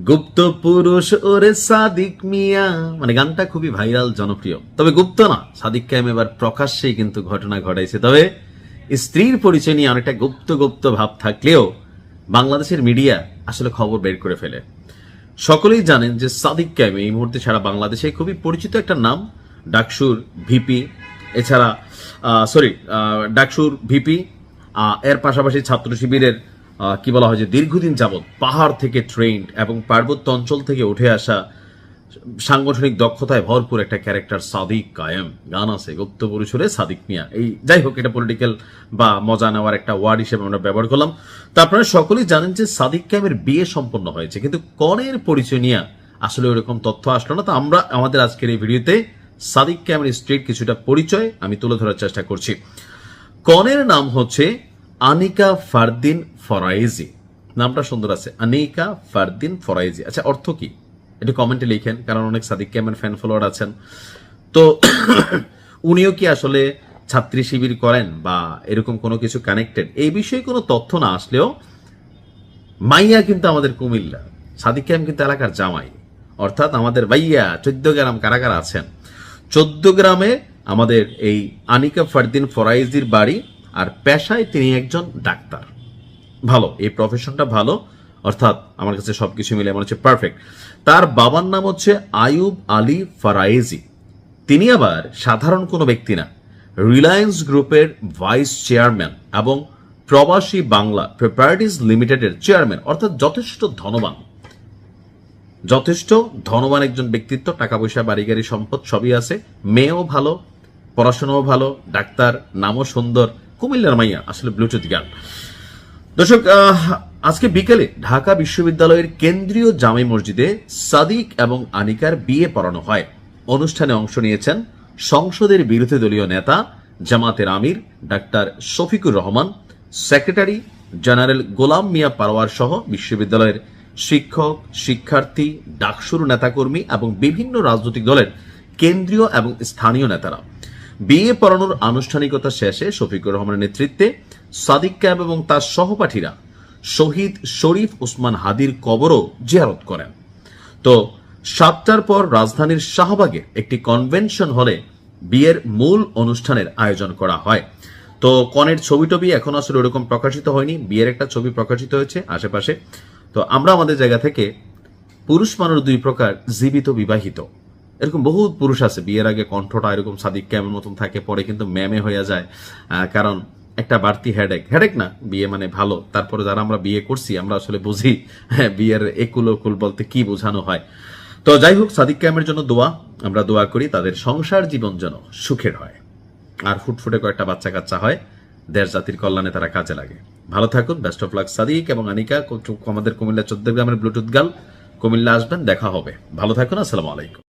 গুপ্ত পুরুষ ওরে সাদিক মিয়া, মানে গানটা খুবই ভাইরাল, জনপ্রিয়। তবে গুপ্ত না, সাদিক কায়েম এবার প্রকাশ্যেই কিন্তু ঘটনা ঘটাইছে। তবে স্ত্রীর পরিচয় নিয়ে অনেকটা গুপ্ত গুপ্ত ভাব থাকলেও বাংলাদেশের মিডিয়া আসলে খবর বের করে ফেলে। সকলেই জানেন যে সাদিক কায়েম এই মুহূর্তে সারা বাংলাদেশে খুবই পরিচিত একটা নাম। ডাকসুর ভিপি, এছাড়া ডাকসুর ভিপি, এর পাশাপাশি ছাত্র শিবিরের কি বলা হয় যে দীর্ঘদিন যাবৎ পাহাড় থেকে ট্রেন্ড এবং পার্বত্য অঞ্চল থেকে উঠে আসা সাংগঠনিক দক্ষতায় ভরপুর একটা ক্যারেক্টার সাদিক কায়েম। গান আছে গুপ্ত পুরুষরে সাদিক মিয়া। এই যাই হোক, এটা পলিটিক্যাল বা মজা নেওয়ার একটা ওয়ার্ড হিসেবে আমরা ব্যবহার করলাম। তো আপনারা সকলেই জানেন যে সাদিক কায়েমের বিয়ে সম্পন্ন হয়েছে, কিন্তু কনের পরিচয় নিয়ে আসলে ওরকম তথ্য আসলো না। তো আমরা আমাদের আজকের এই ভিডিওতে সাদিক কায়েমের স্ত্রীর কিছুটা পরিচয় আমি তুলে ধরার চেষ্টা করছি। কনের নাম হচ্ছে আনিকা ফারদিন ফরাইজি। নামটা সুন্দর আছে, আনিকা ফারদিন ফরাইজি। আচ্ছা, অর্থ কি একটু কমেন্টে লিখেন, কারণ অনেক সাদিক কায়েমের ফ্যান ফলোয়ার আছেন। তো উনিও কি আসলে ছাত্রী শিবির করেন বা এরকম কোনো কিছু কানেক্টেড, এই বিষয়ে কোনো তথ্য না আসলেও মাইয়া কিন্তু আমাদের কুমিল্লা, সাদিক কায়েম কিন্তু এলাকার জামাই, অর্থাৎ আমাদের ভাইয়া 14 গ্রাম কারা কারা আছেন। 14 গ্রামে আমাদের এই আনিকা ফারদিন ফরাইজির বাড়ি, আর পেশায় তিনি একজন ডাক্তার। ভালো, এই প্রফেশনটা ভালো, অর্থাৎ আমার কাছে সবকিছু মিলে মনে হচ্ছে পারফেক্ট। তার বাবার নাম হচ্ছে আয়ুব আলী ফরাইজি। তিনি আবার সাধারণ কোনো ব্যক্তি না, রিলায়েন্স গ্রুপের ভাইস চেয়ারম্যান এবং প্রবাসী বাংলা প্রপার্টিজ লিমিটেডের চেয়ারম্যান, অর্থাৎ যথেষ্ট ধনবান একজন ব্যক্তিত্ব। টাকা পয়সা, বাড়ি গাড়ি, সম্পদ সবই আছে। মেয়েও ভালো, পড়াশোনাও ভালো, ডাক্তার, নামও সুন্দর, কুমিল্লার মাইয়া, আসলে ব্লুটুথ গান। দর্শক, আজকে বিকেলে ঢাকা বিশ্ববিদ্যালয়ের কেন্দ্রীয় জামে মসজিদে সাদিক এবং আনিকার বিয়ে পড়ানো হয়। অনুষ্ঠানে অংশ নিয়েছেন সংসদের বিরোধী দলীয় নেতা জামাতের আমির doctor Shafiqur Rahman, secretary general Golam Mia Parwar সহ বিশ্ববিদ্যালয়ের শিক্ষক, শিক্ষার্থী, ডাকসুর নেতাকর্মী এবং বিভিন্ন রাজনৈতিক দলের কেন্দ্রীয় এবং স্থানীয় নেতারা। বিয়ে পড়ানোর আনুষ্ঠানিকতা শেষে শফিকুর রহমানের নেতৃত্বে সাদিক কায়েম এবং তার সহপাঠীরা শহীদ শরীফ ওসমান হাদির কবরও জিয়ারত করেন। তো 7টার পর রাজধানীর শাহবাগে একটি কনভেনশন হলে বিয়ের মূল অনুষ্ঠানের আয়োজন করা হয়। তো কনের ছবি টবি এখন আসলে ওরকম প্রকাশিত হয়নি, বিয়ের একটা ছবি প্রকাশিত হয়েছে আশেপাশে। তো আমরা আমাদের জায়গা থেকে পুরুষ মানুষ দুই প্রকার, জীবিত, বিবাহিত, এরকম বহু পুরুষ আছে বিয়ের আগে কণ্ঠটা এরকম সাদিক কায়েমের মতন থাকে, পরে কিন্তু ম্যামে হয়ে যায়, কারণ একটা বাড়তি হেডেক না। বিয়ে মানে ভালো, তারপরে যারা আমরা বিয়ে করছি আমরা আসলে বুঝি বিয়ের একুল ওকুল বলতে কি বোঝানো হয়। তো যাই হোক, সাদিক কায়েমের জন্য আমরা দোয়া করি তাদের সংসার জীবন যেন সুখের হয়, আর ফুটফুটে কয়েকটা বাচ্চা কাচ্চা হয়, দেশ জাতির কল্যাণে তারা কাজে লাগে। ভালো থাকুন, বেস্ট অফ লাক সাদিক এবং আনিকা। আমাদের কুমিল্লা 14 গ্রামের ব্লুটুথ গার্ল, কুমিল্লা আসবেন, দেখা হবে। ভালো থাকুন, আসসালামু আলাইকুম।